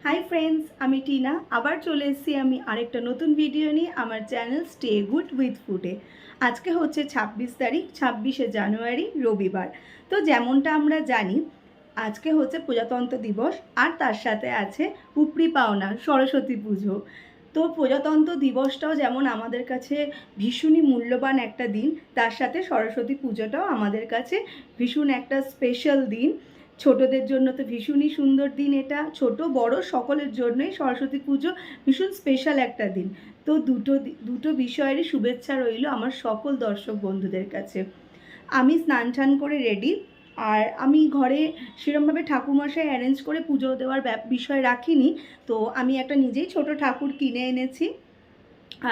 Hi friends, আমি টিনা আবার চলে এসেছি আমি আরেকটা নতুন ভিডিও নিয়ে আমার চ্যানেল স্টে গুড উইথ ফুডে। আজকে হচ্ছে 26 তারিখ, 26শে জানুয়ারি, রবিবার। তো যেমনটা আমরা জানি আজকে হচ্ছে প্রজাতন্ত্র দিবস, আর তার সাথে আছে উপরি পাওনা সরস্বতী পুজো। তো প্রজাতন্ত্র দিবসটাও যেমন আমাদের কাছে ভীষণই মূল্যবান একটা দিন, তার সাথে সরস্বতী পুজোটাও আমাদের কাছে ভীষণ একটা স্পেশাল দিন। ছোটদের জন্য তো ভীষণই সুন্দর দিন, এটা ছোট বড় সকলের জন্যই সরস্বতী পুজো ভীষণ স্পেশাল একটা দিন। তো দুটো বিষয়েরই শুভেচ্ছা রইল আমার সকল দর্শক বন্ধুদের কাছে। আমি স্নান টান করে রেডি, আর আমি ঘরে সেরমভাবে ঠাকুরমশাই অ্যারেঞ্জ করে পুজো দেওয়ার বিষয় রাখিনি। তো আমি একটা নিজেই ছোট ঠাকুর কিনে এনেছি,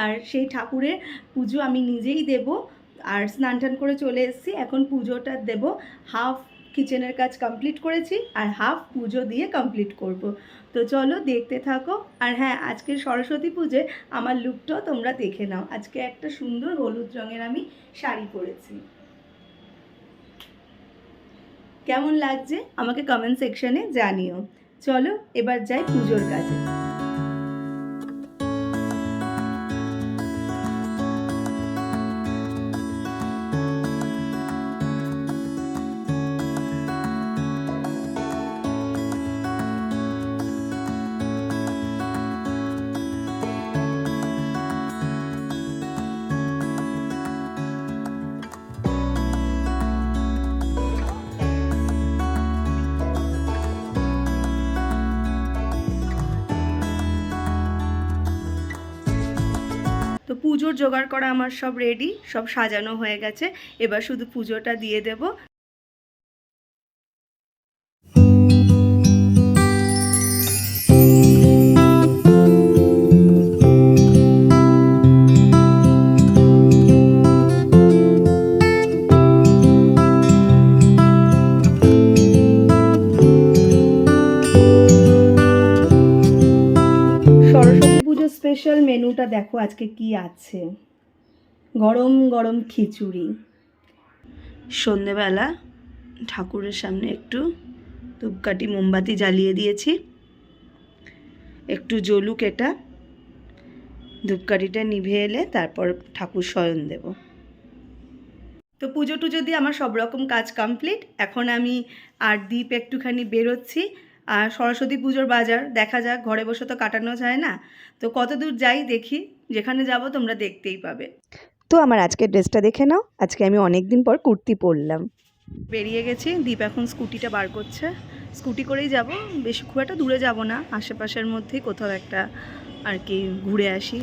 আর সেই ঠাকুরের পুজো আমি নিজেই দেব। আর স্নান টান করে চলে এসেছি, এখন পুজোটা দেব। হাফ কিচেনের কাজ কমপ্লিট করেছি আর হাফ পুজো দিয়ে কমপ্লিট করব। তো চলো দেখতে থাকো। আর হ্যাঁ, আজকের সরস্বতী পুজোয় আমার লুকটাও তোমরা দেখে নাও। আজকে একটা সুন্দর হলুদ রঙের আমি শাড়ি পরেছি। কেমন লাগছে আমাকে কমেন্ট সেকশনে জানিও। চলো এবার যাই পুজোর কাজে। তো পুজোর জোগাড় করা আমার সব রেডি, সব সাজানো হয়ে গেছে। এবার শুধু পুজোটা দিয়ে দেব। সরস্বতী পুজোর স্পেশাল মেনুটা দেখো আজকে কি আছে। গরম গরম খিচুড়ি। সন্ধেবেলা ঠাকুরের সামনে একটু ধূপকাঠি মোমবাতি জ্বালিয়ে দিয়েছি, একটু জ্বলুক এটা। ধূপকাঠিটা নিভে এলে তারপর ঠাকুর শয়ন দেব। তো পুজো টুজো দিয়ে আমার সব রকম কাজ কমপ্লিট। এখন আমি আর দীপ একটুখানি বেরোচ্ছি। আর সরস্বতী পুজোর বাজার দেখা যাক, ঘরে বসে তো কাটানো যায় না। তো কত দূর যাই দেখি, যেখানে যাব তোমরা দেখতেই পাবে। তো আমার আজকের ড্রেসটা দেখে নাও। আজকে আমি অনেক দিন পর কুর্তি পরলাম। বেরিয়ে গেছি, দীপ এখন স্কুটিটা বার করছে। স্কুটি করেই যাব, বেশি খুব একটা দূরে যাব না, আশেপাশের মধ্যেই কোথাও একটা আর কি ঘুরে আসি।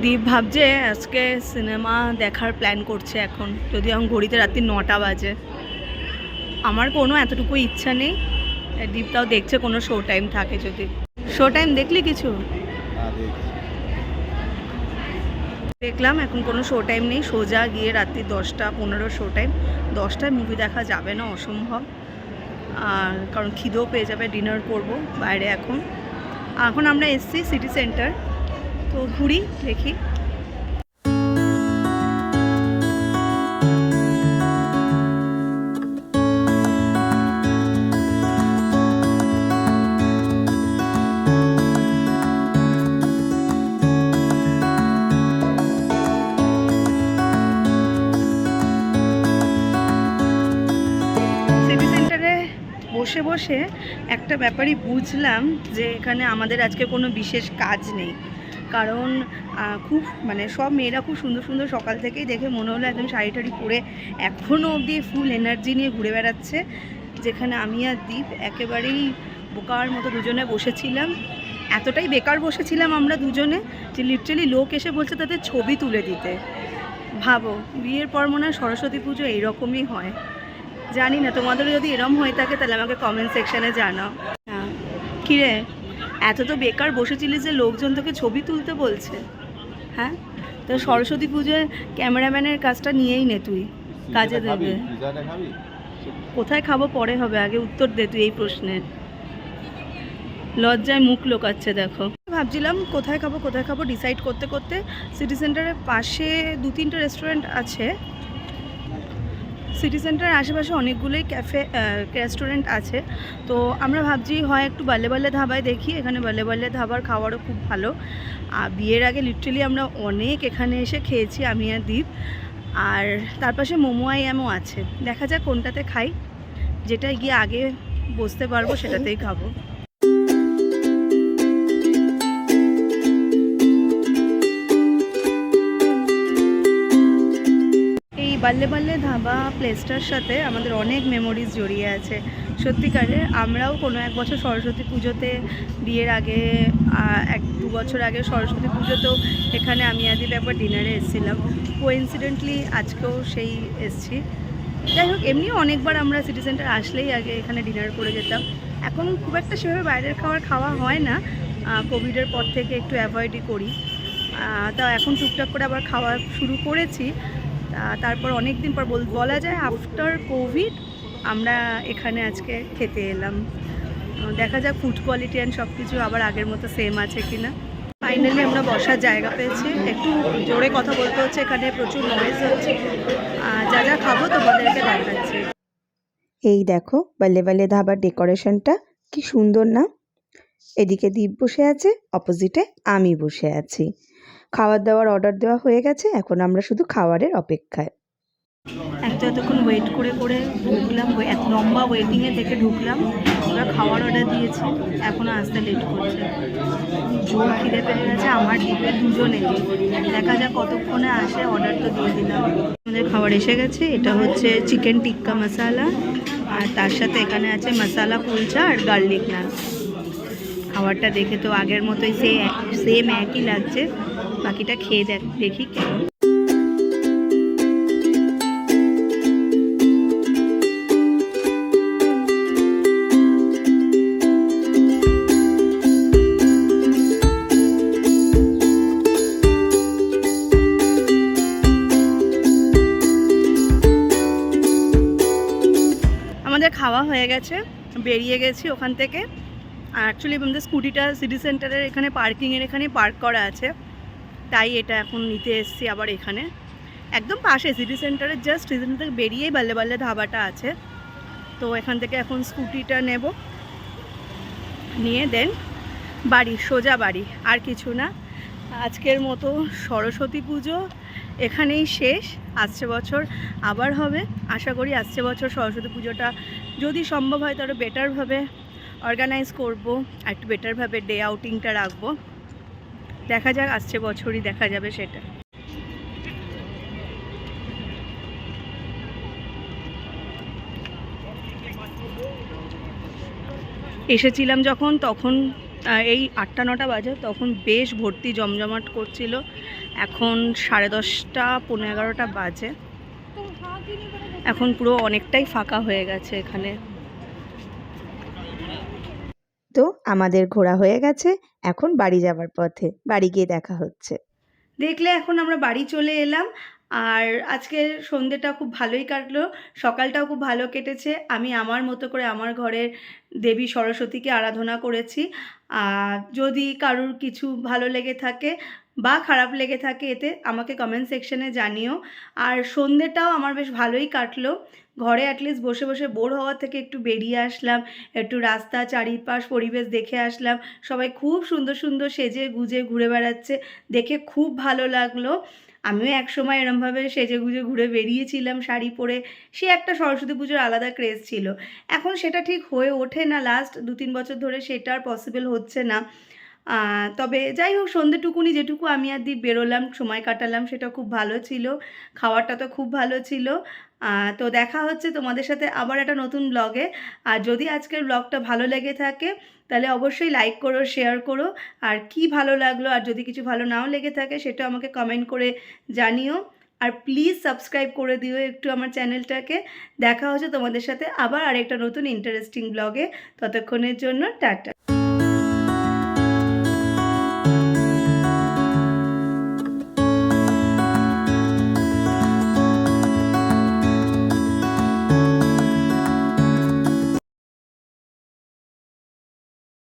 দীপ ভাবছে আজকে সিনেমা দেখার প্ল্যান করছে এখন, যদি এখন ঘড়িতে রাত্রি 9টা বাজে। আমার কোনো এতটুকু ইচ্ছা নেই। দীপটাও দেখছে কোনো শো টাইম থাকে যদি। শো টাইম দেখলি কিছু? দেখলাম এখন কোনো শো টাইম নেই, সোজা গিয়ে রাত্রি 10টা 15 শো টাইম। 10টায় মুভি দেখা যাবে না, অসম্ভব। আর কারণ খিদেও পেয়ে যাবে, ডিনার করব বাইরে। এখন আমরা এসছি সিটি সেন্টার, তো ঘুরি দেখি। সিটি সেন্টারে বসে বসে একটা ব্যাপারই বুঝলাম যে এখানে আমাদের আজকে কোনো বিশেষ কাজ নেই। কারণ খুব সব মেয়েরা খুব সুন্দর সুন্দর সকাল থেকেই দেখে মনে হলো একদম শাড়ি টাড়ি পরে এখনও অবধি ফুল এনার্জি নিয়ে ঘুরে বেড়াচ্ছে। যেখানে আমি আর দীপ একেবারেই বোকার মতো দুজনে বসেছিলাম। এতটাই বেকার বসেছিলাম আমরা দুজনে যে লিটারালি লোক এসে বলছে তাদের ছবি তুলে দিতে। ভাবো, বিয়ের পর মনে হয় সরস্বতী পুজো এইরকমই হয়। জানি না তোমাদেরও যদি এরম হয়ে থাকে তাহলে আমাকে কমেন্ট সেকশানে জানাও। হ্যাঁ, কিরে এত তো বেকার বসেছিলিস যে লোকজন তোকে ছবি তুলতে বলছে? হ্যাঁ, তো সরস্বতী পুজোয় ক্যামেরাম্যানের কাজটা নিয়েই নে, তুই কাজে দেবে। কোথায় খাবো পরে হবে, আগে উত্তর দে তুই এই প্রশ্নের। লজ্জায় মুখ লোকাচ্ছে দেখো। ভাবছিলাম কোথায় খাবো ডিসাইড করতে করতে সিটি সেন্টারের পাশে 2-3টে রেস্টুরেন্ট আছে। সিটি সেন্টারের আশেপাশে অনেকগুলোই ক্যাফে রেস্টুরেন্ট আছে। তো আমরা ভাবছি হয় একটু বাল্লে বাল্লে ধাবায় দেখি, এখানে বাল্লে বাল্লে ধাবার খাবারও খুব ভালো। বিয়ের আগে লিটারালি আমরা অনেক এখানে এসে খেয়েছি আমি আর দীপ। আর তার পাশে মোমো আইএমও আছে, দেখা যাক কোনটাতে খাই, যেটা গিয়ে আগে বসতে পারবো সেটাতেই খাবো। বাল্লে বাল্লে ধাবা প্লেসটার সাথে আমাদের অনেক মেমোরিজ জড়িয়ে আছে সত্যিকারে। আমরাও কোনো এক বছর সরস্বতী পুজোতে, বিয়ের আগে 1-2 বছর আগে সরস্বতী পুজোতেও এখানে আমি আদিপ একবার ডিনারে এসেছিলাম। কোইন্সিডেন্টলি আজকেও সেই এসছি। যাই হোক, এমনিও অনেকবার আমরা সিটি সেন্টার আসলেই আগে এখানে ডিনার করে যেতাম। এখন খুব একটা সেভাবে বাইরের খাওয়া হয় না, কোভিডের পর থেকে একটু অ্যাভয়েডই করি। তা এখন টুকটাক করে আবার খাওয়া শুরু করেছি। তারপর অনেক দিন পর বলা যায় আফটার কোভিড আমরা এখানে আজকে খেতে এলাম। দেখা যাক ফুড কোয়ালিটি অ্যান্ড সব কিছু আবার আগের মতো সেম আছে কিনা। ফাইনালি আমরা বসার জায়গা পেয়েছি। একটু জোরে কথা বলতে হচ্ছে, এখানে প্রচুর নয়েজ হচ্ছে। যা যা খাবো তোমাদেরকে দেখাচ্ছি। এই দেখো বাল্লে বাল্লে ধাবার ডেকোরেশনটা কি সুন্দর না। এদিকে দীপ বসে আছে, অপোজিটে আমি বসে আছি। খাবার দাবার অর্ডার দেওয়া হয়ে গেছে, এখন আমরা শুধু খাবারের অপেক্ষায়। এতক্ষণ ওয়েট করে ঢুকলাম, এত লম্বা ওয়েটিংয়ে দেখে ঢুকলাম। ওরা খাবার অর্ডার দিয়েছে, এখনও আসতে লেট করছে। জোর খিদে পেয়ে গেছে আমার, দ্বীপের দুজনে। দেখা যাক কতক্ষণে আসে, অর্ডার তো দিয়ে দিলাম। আমাদের খাবার এসে গেছে। এটা হচ্ছে চিকেন টিক্কা মশালা, আর তার সাথে এখানে আছে মশালা কুলচা আর গার্লিক নান। খাবারটা দেখে তো আগের মতোই সেম একই লাগছে। বাকিটা খেয়ে দেখি কেমন। আমাদের খাওয়া হয়ে গেছে, বেরিয়ে গেছি ওখান থেকে। অ্যাকচুয়ালি আমাদের স্কুটিটা সিটি সেন্টারের এখানে পার্কিংয়ের এখানে পার্ক করা আছে, তাই এটা এখন নিতে এসেছি আবার এখানে। একদম পাশে সিটি সেন্টারের জাস্ট সিটি সেন্টার থেকে বেরিয়েই বাল্লে বাল্লে ধাবাটা আছে। তো এখান থেকে এখন স্কুটিটা নেব, নিয়ে দেন বাড়ি, সোজা বাড়ি, আর কিছু না। আজকের মতো সরস্বতী পুজো এখানেই শেষ। আসছে বছর আবার হবে, আশা করি আসছে বছর সরস্বতী পুজোটা যদি সম্ভব হয় তাহলে বেটারভাবে অর্গানাইজ করব, আর একটু বেটারভাবে ডে আউটিংটা রাখবো। দেখা যাক, আসছে বছরই দেখা যাবে সেটা। এসেছিলাম যখন, তখন এই 8টা-9টা বাজে, তখন বেশ ভর্তি জমজমাট করছিল। এখন 10:30 পৌনে 11টা বাজে, এখন পুরো অনেকটাই ফাঁকা হয়ে গেছে এখানে। তো আমাদের ঘোরা হয়ে গেছে, এখন বাড়ি যাবার পথে, বাড়ি গিয়ে দেখা হচ্ছে। দেখলে এখন আমরা বাড়ি চলে এলাম। আর আজকে সন্ধ্যেটা খুব ভালোই কাটলো, সকালটাও খুব ভালো কেটেছে। আমি আমার মতো করে আমার ঘরের দেবী সরস্বতীকে আরাধনা করেছি। যদি কারুর কিছু ভালো লেগে থাকে বা খারাপ লেগে থাকে এতে, আমাকে কমেন্ট সেকশনে জানিও। আর সন্ধ্যেটাও আমার বেশ ভালোই কাটলো। ঘরে অ্যাটলিস্ট বসে বসে বোর হওয়ার থেকে একটু বেরিয়ে আসলাম, একটু রাস্তা চারিপাশ পরিবেশ দেখে আসলাম। সবাই খুব সুন্দর সুন্দর সেজে গুজে ঘুরে বেড়াচ্ছে, দেখে খুব ভালো লাগলো। আমিও একসময় এরমভাবে সেজে গুজে ঘুরে বেরিয়েছিলাম শাড়ি পরে, সে একটা সরস্বতী পুজোর আলাদা ক্রেজ ছিল। এখন সেটা ঠিক হয়ে ওঠে না, লাস্ট 2-3 বছর ধরে সেটা আর পসিবল হচ্ছে না। তবে যাই হোক, সন্ধ্যেটুকুনি যেটুকু আমি আর দীপ বেরোলাম, সময় কাটালাম, সেটা খুব ভালো ছিল। খাবারটা তো খুব ভালো ছিল। তো দেখা হচ্ছে তোমাদের সাথে আবার একটা নতুন ব্লগে। আর যদি আজকের ব্লগটা ভালো লেগে থাকে তাহলে অবশ্যই লাইক করো, শেয়ার করো। আর কি ভালো লাগলো, আর যদি কিছু ভালো নাও লেগে থাকে সেটা আমাকে কমেন্ট করে জানিও। আর প্লিজ সাবস্ক্রাইব করে দিও একটু আমার চ্যানেলটাকে। দেখা হচ্ছে তোমাদের সাথে আবার আরেকটা নতুন ইন্টারেস্টিং ব্লগে। ততক্ষণের জন্য টাটা।